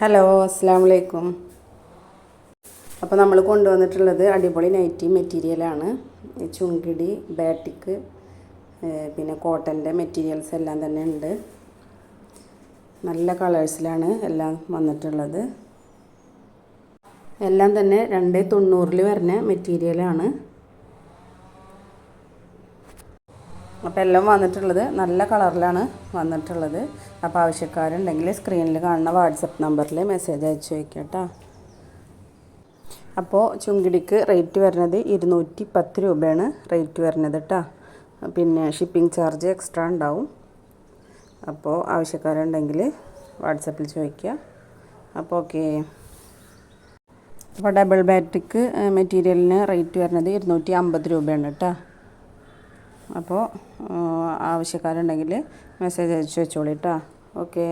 Hello, അസ്സാം വലൈക്കും. അപ്പോൾ നമ്മൾ കൊണ്ടുവന്നിട്ടുള്ളത് അടിപൊളി നൈറ്റി മെറ്റീരിയലാണ്. ചുങ്കിടി, ബാറ്റിക്ക്, പിന്നെ കോട്ടൻ്റെ മെറ്റീരിയൽസ് എല്ലാം തന്നെ ഉണ്ട്. നല്ല കളേഴ്സിലാണ് എല്ലാം വന്നിട്ടുള്ളത്. എല്ലാം തന്നെ 290 വരുന്ന മെറ്റീരിയലാണ്. അപ്പോൾ എല്ലാം വന്നിട്ടുള്ളത് നല്ല കളറിലാണ് വന്നിട്ടുള്ളത്. അപ്പോൾ ആവശ്യക്കാരുണ്ടെങ്കിൽ സ്ക്രീനിൽ കാണുന്ന വാട്സപ്പ് നമ്പറിൽ മെസ്സേജ് അയച്ചു വയ്ക്കാം കേട്ടോ. അപ്പോൾ ചുങ്കിടിക്ക് റേറ്റ് വരുന്നത് 210 രൂപയാണ് റേറ്റ് വരുന്നത് കേട്ടോ. പിന്നെ ഷിപ്പിംഗ് ചാർജ് എക്സ്ട്രാ ഉണ്ടാവും. അപ്പോൾ ആവശ്യക്കാരുണ്ടെങ്കിൽ വാട്സപ്പിൽ ചോദിക്കുക. അപ്പോൾ ഓക്കെ. അപ്പോൾ ഡബിൾ ബാറ്റിക്ക് മെറ്റീരിയലിന് റേറ്റ് വരുന്നത് 250 രൂപയാണ് കേട്ടോ. അപ്പോൾ ആവശ്യക്കാരുണ്ടെങ്കിൽ മെസ്സേജ് അയച്ചു വെച്ചോളൂ കേട്ടോ. ഓക്കെ.